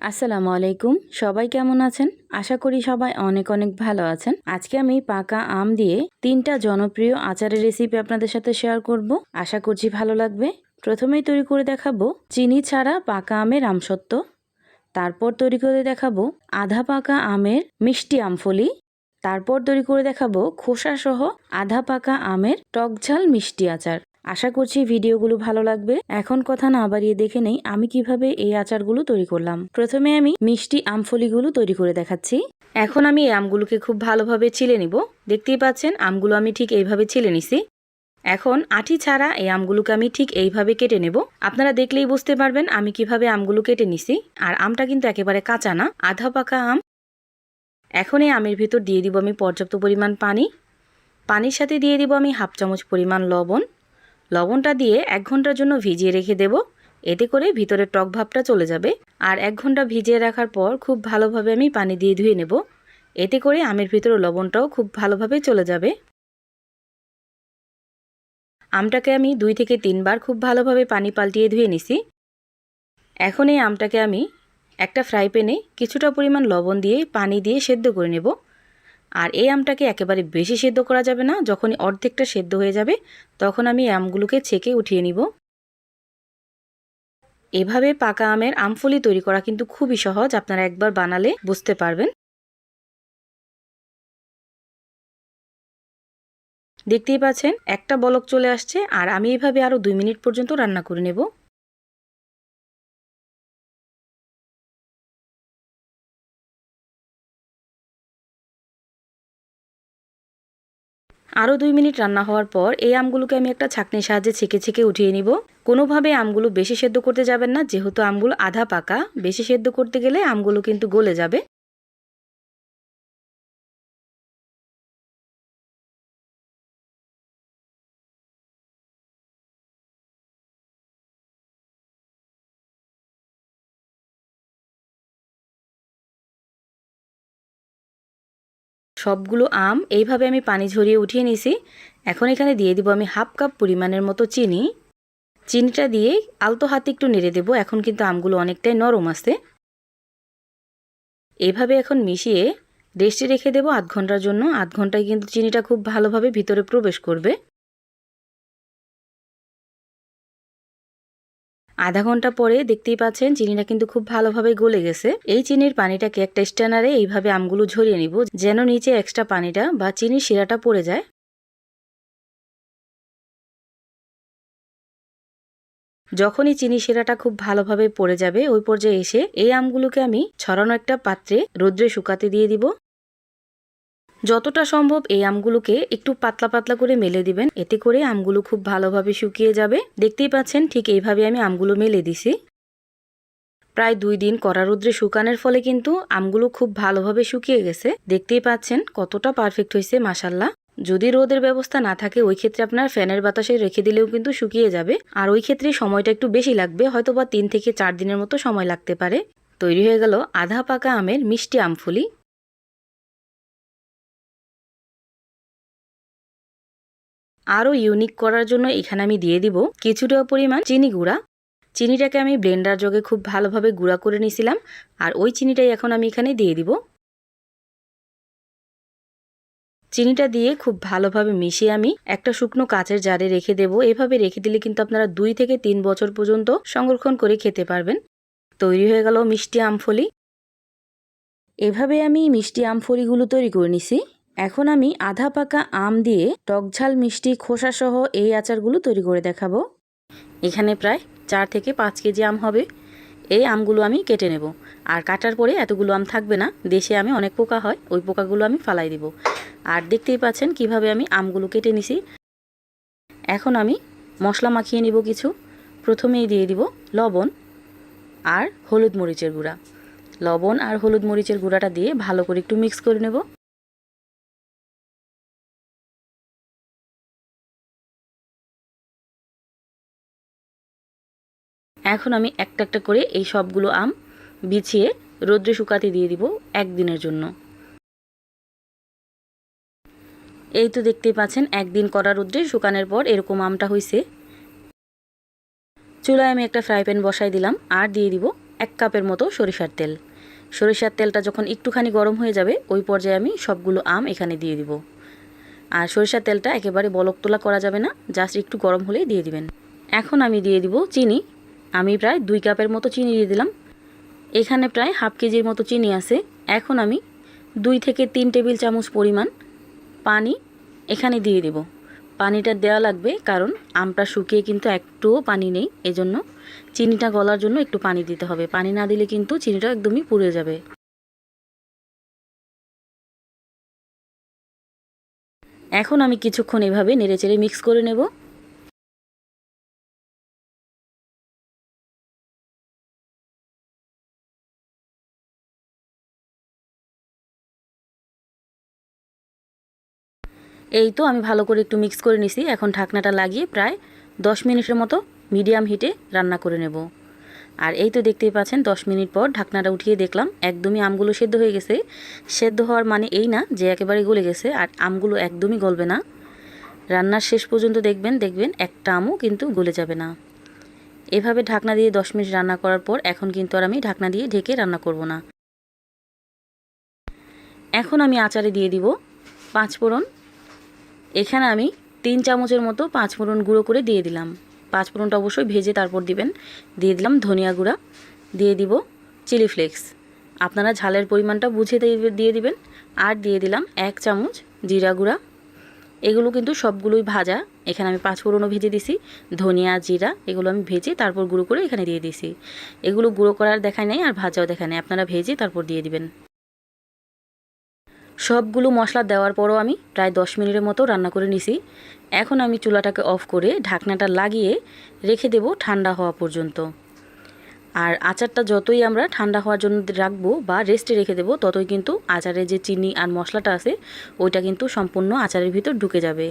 আসসালামু আলাইকুম। সবাই কেমন আছেন? আশা করি সবাই অনেক অনেক ভালো আছেন। আজকে আমি পাকা আম দিয়ে 3টা জনপ্রিয় আচারের রেসিপি আপনাদের সাথে শেয়ার করব। আশা করছি ভালো লাগবে। প্রথমেই তৈরি করে দেখাবো চিনি ছাড়া পাকা আমের আমসত্ত্ব। তারপর তৈরি করে দেখাবো আধা পাকা আমের মিষ্টি আমফলি। তারপর তৈরি করে দেখাবো খোসা সহ আধা পাকা আমের টকঝাল মিষ্টি আচার। আশা করছি ভিডিওগুলো ভালো লাগবে। এখন কথা না বাড়িয়ে দেখে নেই আমি কিভাবে এই আচারগুলো তৈরি করলাম। প্রথমে আমি মিষ্টি আমফলিগুলো তৈরি করে দেখাচ্ছি। এখন আমি এই আমগুলোকে খুব ভালোভাবে ছিলে নিব। দেখতেই পাচ্ছেন আমগুলো আমি ঠিক এইভাবে ছিলে নিছি। এখন আঠি ছাড়া এই আমগুলোকে আমি ঠিক এইভাবে কেটে নেব। আপনারা দেখলেই বুঝতে পারবেন আমি কিভাবে আমগুলো কেটে নিছি। আর আমটা কিন্তু একেবারে কাঁচা না, আধা পাকা আম। এখন এই আমের ভিতর দিয়ে দিব আমি পর্যাপ্ত পরিমাণ পানি। পানির সাথে দিয়ে দিব আমি হাফ চামচ পরিমাণ লবণ। লবণটা দিয়ে 1 ঘন্টার জন্য ভিজিয়ে রেখে দেব। এতে করে ভিতরে টক ভাবটা চলে যাবে। আর 1 ঘন্টা ভিজিয়ে রাখার পর খুব ভালোভাবে আমি পানি দিয়ে ধুয়ে নেব। এতে করে আমের ভিতরে লবণটাও খুব ভালোভাবে চলে যাবে। আমটাকে আমি 2 থেকে 3 বার খুব ভালোভাবে পানি পাল্টিয়ে ধুয়ে নিছি। এখন এই আমটাকে আমি একটা ফ্রাই প্যানে কিছুটা পরিমাণ লবণ দিয়ে পানি দিয়ে সেদ্ধ করে নেব। আর এই আমটাকে একেবারে বেশি সেদ্ধ করা যাবে না। যখনই অর্ধেকটা সেদ্ধ হয়ে যাবে তখন আমি আমগুলোকে ছেঁকে উঠিয়ে নিব। এভাবে পাকা আমের আমফলি তৈরি করা কিন্তু খুবই সহজ। আপনারা একবার বানালে বুঝতে পারবেন। দেখতেই পাচ্ছেন একটা বলক চলে আসছে। আর আমি এভাবে আরও 2 মিনিট পর্যন্ত রান্না করে নেব। আরও 2 মিনিট রান্না হওয়ার পর এই আমগুলোকে আমি একটা ছাঁকনির সাহায্যে ছেঁকে ছেঁকে উঠিয়ে নিব। কোনোভাবে আমগুলো বেশি সেদ্ধ করতে যাবেন না, যেহেতু আমগুলো আধা পাকা। বেশি সেদ্ধ করতে গেলে আমগুলো কিন্তু গলে যাবে। সবগুলো আম এইভাবে আমি পানি ঝরিয়ে উঠিয়ে নিয়েছি। এখন এখানে দিয়ে দিব আমি হাফ কাপ পরিমাণের মতো চিনি। চিনিটা দিয়ে আলতো হাতে একটু নেড়ে দেব। এখন কিন্তু আমগুলো অনেকটাই নরম আছে। এইভাবে এখন মিশিয়ে রেস্টে রেখে দেব 8 ঘন্টার জন্য। 8 ঘন্টায় কিন্তু চিনিটা খুব ভালোভাবে ভিতরে প্রবেশ করবে। আধা ঘন্টা পরে দেখতেই পাচ্ছেন চিনিটা কিন্তু খুব ভালোভাবে গলে গেছে। এই চিনির পানিটাকে একটা স্ট্যানারে এইভাবে আমগুলো ঝরিয়ে নিব, যেন নিচে এক্সট্রা পানিটা বা চিনির শিরাটা পড়ে যায়। যখনই চিনি শিরাটা খুব ভালোভাবে পড়ে যাবে ওই পর্যায়ে এসে এই আমগুলোকে আমি ছড়ানো একটা পাত্রে রোদ্রে শুকাতে দিয়ে দিব। যতটা সম্ভব এই আমগুলোকে একটু পাতলা পাতলা করে মেলে দিবেন। এতে করে আমগুলো খুব ভালোভাবে শুকিয়ে যাবে। দেখতেই পাচ্ছেন ঠিক এইভাবে আমি আমগুলো মেলে দিছি। প্রায় 2 দিন কড়া রোদ্রে শুকানোর ফলে কিন্তু আমগুলো খুব ভালোভাবে শুকিয়ে গেছে। দেখতেই পাচ্ছেন কতটা পারফেক্ট হয়েছে মাশাআল্লাহ। যদি রোদের ব্যবস্থা না থাকে ওই ক্ষেত্রে আপনার ফ্যানের বাতাসে রেখে দিলেও কিন্তু শুকিয়ে যাবে। আর ওই ক্ষেত্রে সময়টা একটু বেশি লাগবে, হয়তোবা 3 থেকে 4 দিনের মতো সময় লাগতে পারে। তৈরি হয়ে গেল আধা পাকা আমের মিষ্টি আমফলি। আরও ইউনিক করার জন্য এখানে আমি দিয়ে দিব কিছুটা পরিমাণ চিনি গুঁড়া। চিনিটাকে আমি ব্লেন্ডার জগে খুব ভালোভাবে গুঁড়া করে নিয়েছিলাম। আর ওই চিনিটাই এখন আমি এখানে দিয়ে দিব। চিনিটা দিয়ে খুব ভালোভাবে মিশিয়ে আমি একটা শুকনো কাচের জারে রেখে দেব। এভাবে রেখে দিলে কিন্তু আপনারা 2 থেকে 3 বছর পর্যন্ত সংরক্ষণ করে খেতে পারবেন। তৈরি হয়ে গেল মিষ্টি আমফলি। এভাবে আমি মিষ্টি আমফলিগুলো তৈরি করে নিছি। এখন আমি আধা পাকা আম দিয়ে টকঝাল মিষ্টি খোসা সহ এই আচারগুলো তৈরি করে দেখাবো। এখানে প্রায় 4 থেকে 5 কেজি আম হবে। এই আমগুলো আমি কেটে নেব। আর কাটার পরে এতগুলো আম থাকবে না, দেশে আমে অনেক পোকা হয়, ওই পোকাগুলো আমি ফালাই দিব। আর দেখতেই পাচ্ছেন কিভাবে আমি আমগুলো কেটে নিছি। এখন আমি মশলা মাখিয়ে নিব কিছু। প্রথমেই দিয়ে দিব লবণ আর হলুদ মরিচের গুঁড়া। লবণ আর হলুদ মরিচের গুঁড়াটা দিয়ে ভালো করে একটু মিক্স করে নেব। এখন আমি একটা একটা করে এই সবগুলো আম বিছিয়ে রোদ্রে শুকাতে দিয়ে দিব 1 দিনের জন্য। এই তো দেখতেই পাচ্ছেন 1 দিন কড়া রোদ্রে শুকানোর পর এরকম আমটা হয়েছে। চুলায় আমি একটা ফ্রাই প্যান বসাই দিলাম আর দিয়ে দিব 1 কাপের মতো সরিষার তেল। সরিষার তেলটা যখন একটুখানি গরম হয়ে যাবে ওই পর্যায়ে আমি সবগুলো আম এখানে দিয়ে দিব। আর সরিষার তেলটা একেবারে বলক তোলা করা যাবে না, জাস্ট একটু গরম হলেই দিয়ে দিবেন। এখন আমি দিয়ে দিব চিনি। আমি প্রায় 2 কাপের মতো চিনি দিয়ে দিলাম। এখানে প্রায় হাফ কেজির মতো চিনি আছে। এখন আমি 2 থেকে 3 টেবিল চামচ পরিমাণ পানি এখানে দিয়ে দেব। পানিটা দেওয়া লাগবে কারণ আমটা শুকিয়ে কিন্তু একটুও পানি নেই, এজন্য চিনিটা গলার জন্য একটু পানি দিতে হবে। পানি না দিলে কিন্তু চিনিটা একদমই পুড়ে যাবে। এখন আমি কিছুক্ষণ এভাবে নেড়েচেড়ে মিক্স করে নেব। এই তো আমি ভালো করে একটু মিক্স করে নিছি। এখন ঢাকনাটা লাগিয়ে প্রায় 10 মিনিটের মতো মিডিয়াম হিটে রান্না করে নেব। আর এই তো দেখতেই পাচ্ছেন 10 মিনিট পর ঢাকনাটা উঠিয়ে দেখলাম একদমই আমগুলো সেদ্ধ হয়ে গেছে। সেদ্ধ হওয়ার মানে এই না যে একেবারে গলে গেছে, আর আমগুলো একদমই গলবে না। রান্নার শেষ পর্যন্ত দেখবেন একটা আমও কিন্তু গলে যাবে না। এভাবে ঢাকনা দিয়ে 10 মিনিট রান্না করার পর এখন কিন্তু আর আমি ঢাকনা দিয়ে ঢেকে রান্না করব না। এখন আমি আচারে দিয়ে দিব 5 ফোড়ন। এখানে আমি 3 চামচের মতো 5 ফোড়ন গুঁড়ো করে দিয়ে দিলাম। 5 ফোড়নটা অবশ্যই ভেজে তারপর দিবেন। দিয়ে দিলাম ধনিয়া গুঁড়া, দিয়ে দিব চিলি ফ্লেক্স। আপনারা ঝালের পরিমাণটা বুঝে দিয়ে দিবেন। আর দিয়ে দিলাম 1 চামচ জিরা গুঁড়া। এগুলো কিন্তু সবগুলোই ভাজা। এখানে আমি 5 ফোড়নও ভেজে দিছি, ধনিয়া জিরা এগুলো আমি ভেজে তারপর গুঁড়ো করে এখানে দিয়ে দিছি। এগুলো গুঁড়ো করার দেখায় নাই আর ভাজাও দেখায় নাই, আপনারা ভেজে তারপর দিয়ে দিবেন। সবগুলো মশলা দেওয়ার পরও আমি প্রায় 10 মিনিটের মতো রান্না করে নিছি। এখন আমি চুলাটাকে অফ করে ঢাকনাটা লাগিয়ে রেখে দেব ঠান্ডা হওয়া পর্যন্ত। আর আচারটা যতই আমরা ঠান্ডা হওয়ার জন্য রাখবো বা রেস্টে রেখে দেবো ততই কিন্তু আচারে যে চিনি আর মশলাটা আছে ওইটা কিন্তু সম্পূর্ণ আচারের ভিতর ঢুকে যাবে।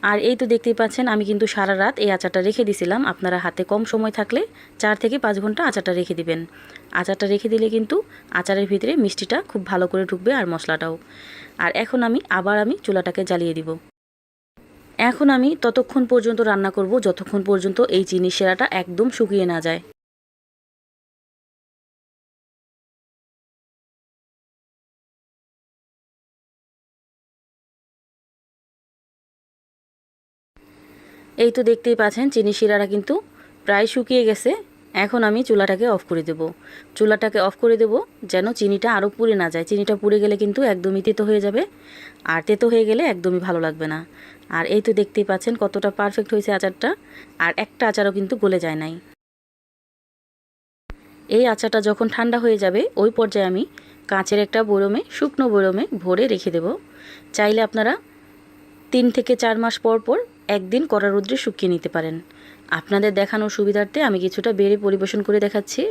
আর এই তো দেখতেই পাচ্ছেন আমি কিন্তু সারা রাত এই আচারটা রেখে দিছিলাম। আপনারা হাতে কম সময় থাকলে 4 থেকে 5 ঘন্টা আচারটা রেখে দিবেন। আচারটা রেখে দিলে কিন্তু আচারের ভিতরে মিষ্টিটা খুব ভালো করে ঢুকবে আর মশলাটাও। আর এখন আমি চুলাটাকে জ্বালিয়ে দিব। এখন আমি ততক্ষণ পর্যন্ত রান্না করব যতক্ষণ পর্যন্ত এই চিনি শিরাটা একদম শুকিয়ে না যায়। এই তো দেখতেই পাচ্ছেন চিনি শিরাটা কিন্তু প্রায় শুকিয়ে গেছে। এখন আমি চুলাটাকে অফ করে দেব। চুলাটাকে অফ করে দেব যেন চিনিটা আরও পুড়ে না যায়। চিনিটা পুড়ে গেলে কিন্তু একদমই তেতো হয়ে যাবে, আর তেতো হয়ে গেলে একদমই ভালো লাগবে না। আর এই তো দেখতেই পাচ্ছেন কতটা পারফেক্ট হয়েছে আচারটা, আর একটা আচারও কিন্তু গলে যায় নাই। এই আচারটা যখন ঠান্ডা হয়ে যাবে ওই পর্যায়ে আমি কাঁচের একটা বয়মে, শুকনো বয়মে ভরে রেখে দেব। চাইলে আপনারা 3 থেকে 4 মাস পর পর একদিন কড়া রোদ্রে শুকিয়ে নিতে পারেন। আপনাদের দেখানোর সুবিধার্থে আমি কিছুটা বেড়ে পরিবেশন করে দেখাচ্ছি।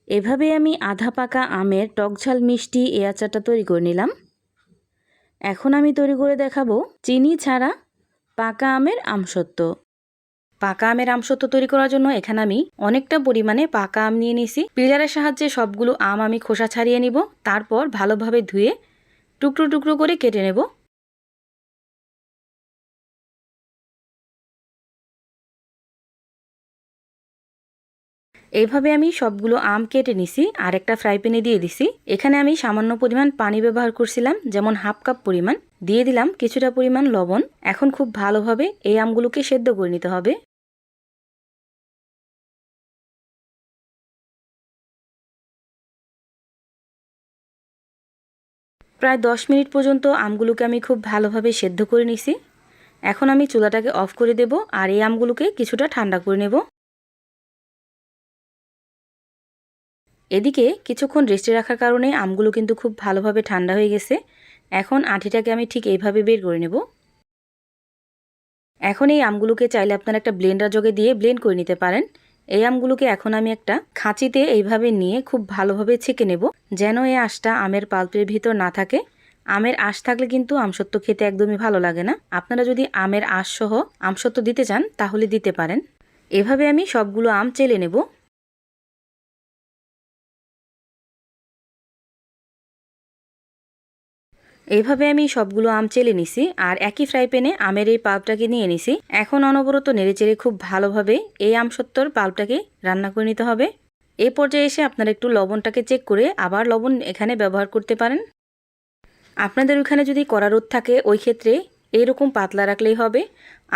এভাবে আমি আধা পাকা আমের টকঝাল মিষ্টি এই আচারটা তৈরি করে নিলাম। এখন আমি তৈরি করে দেখাবো চিনি ছাড়া পাকা আমের আমসত্ত্ব। পাকা আমের আমসত্ত্ব তৈরি করার জন্য এখানে আমি অনেকটা পরিমাণে পাকা আম নিয়ে নিছি। পিলারের সাহায্যে সবগুলো আম আমি খোসা ছাড়িয়ে নিব, তারপর ভালোভাবে ধুয়ে টুকরো টুকরো করে কেটে নেব। এইভাবে আমি সবগুলো আম কেটে নিছি আর একটা ফ্রাই প্যানে দিয়ে দিছি। এখানে আমি সামান্য পরিমাণ পানি ব্যবহার করছিলাম, যেমন হাফ কাপ পরিমাণ। দিয়ে দিলাম কিছুটা পরিমাণ লবণ। এখন খুব ভালোভাবে এই আমগুলোকে সেদ্ধ করে নিতে হবে। প্রায় 10 মিনিট পর্যন্ত আমগুলোকে আমি খুব ভালোভাবে সেদ্ধ করে নিছি। এখন আমি চুলাটাকে অফ করে দেব আর এই আমগুলোকে কিছুটা ঠান্ডা করে নেব। এদিকে কিছুক্ষণ রেস্টে রাখার কারণে আমগুলো কিন্তু খুব ভালোভাবে ঠান্ডা হয়ে গেছে। এখন আটিটাকে আমি ঠিক এইভাবে বের করে নেব। এখন এই আমগুলোকে চাইলে আপনারা একটা ব্লেন্ডার জগে দিয়ে ব্লেন্ড করে নিতে পারেন। এই আমগুলোকে এখন আমি একটা খাঁচিতে এইভাবে নিয়ে খুব ভালোভাবে ছেঁকে নেব, যেন এই আঁশটা আমের পাল্পের ভিতর না থাকে। আমের আঁশ থাকলে কিন্তু আমসত্ত্ব খেতে একদমই ভালো লাগে না। আপনারা যদি আমের আঁশ সহ আমসত্ত্ব দিতে চান তাহলে দিতে পারেন। এভাবে আমি সবগুলো আম চেলে নেব। এইভাবে আমি সবগুলো আম চেলে নিছি আর একই ফ্রাই প্যানে আমের এই পাল্পটাকে নিয়ে নিছি। এখন অনবরত নেড়েচেড়ে খুব ভালোভাবে এই আমসত্ত্বর পাল্পটাকে রান্না করে নিতে হবে। এই পর্যায়ে এসে আপনারা একটু লবণটাকে চেক করে আবার লবণ এখানে ব্যবহার করতে পারেন। আপনাদের ওইখানে যদি কড়া রোদ থাকে ওই ক্ষেত্রে এইরকম পাতলা রাখলেই হবে।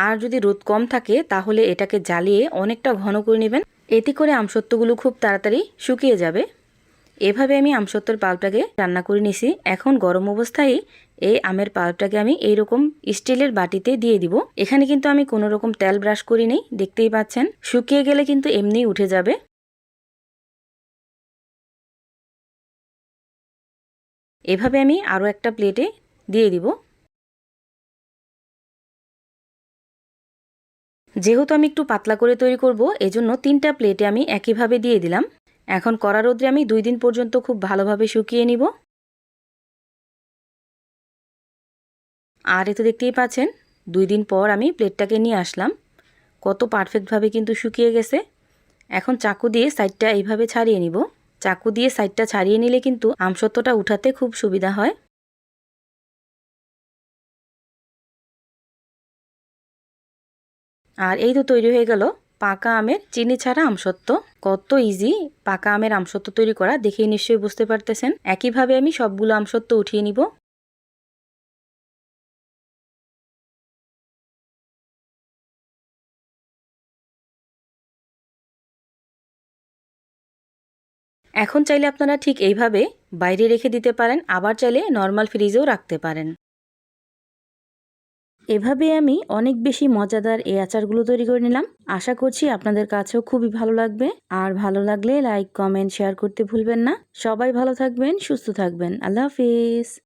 আর যদি রোদ কম থাকে তাহলে এটাকে জ্বালিয়ে অনেকটা ঘন করে নেবেন। এতে করে আমসত্ত্বগুলো খুব তাড়াতাড়ি শুকিয়ে যাবে। এভাবে আমি আমসত্ত্বর পাল্পটাকে রান্না করে নিছি। এখন গরম অবস্থায় এই আমের পাল্পটাকে আমি এইরকম স্টিলের বাটিতে দিয়ে দিব। এখানে কিন্তু আমি কোনো রকম তেল ব্রাশ করি নেই, দেখতেই পাচ্ছেন। শুকিয়ে গেলে কিন্তু এমনিই উঠে যাবে। এভাবে আমি আরও একটা প্লেটে দিয়ে দিব। যেহেতু আমি একটু পাতলা করে তৈরি করব, এজন্য 3টা প্লেটে আমি একইভাবে দিয়ে দিলাম। এখন কড়া রোদ্রে আমি 2 দিন পর্যন্ত খুব ভালোভাবে শুকিয়ে নিব। আর এ তো দেখতেই পাচ্ছেন 2 দিন পর আমি প্লেটটাকে নিয়ে আসলাম। কত পারফেক্টভাবে কিন্তু শুকিয়ে গেছে। এখন চাকু দিয়ে সাইডটা এইভাবে ছাড়িয়ে নিব। চাকু দিয়ে সাইডটা ছাড়িয়ে নিলে কিন্তু আমসত্ত্বটা উঠাতে খুব সুবিধা হয়। আর এই তো তৈরি হয়ে গেল পাকা আমের চিনি ছাড়া আমসত্ত্ব। কত ইজি পাকা আমের আমসত্ত্ব তৈরি করা, দেখেই নিশ্চয়ই বুঝতে পারতেছেন। একইভাবে আমি সবগুলো আমসত্ত্ব উঠিয়ে নিব। এখন চাইলে আপনারা ঠিক এইভাবে বাইরে রেখে দিতে পারেন, আবার চাইলে নর্মাল ফ্রিজেও রাখতে পারেন। এভাবে আমি অনেক বেশি মজাদার এই আচারগুলো তৈরি করে নিলাম। আশা করছি আপনাদের কাছেও খুবই ভালো লাগবে। আর ভালো লাগলে লাইক, কমেন্ট, শেয়ার করতে ভুলবেন না। সবাই ভালো থাকবেন, সুস্থ থাকবেন। আল্লাহ হাফিজ।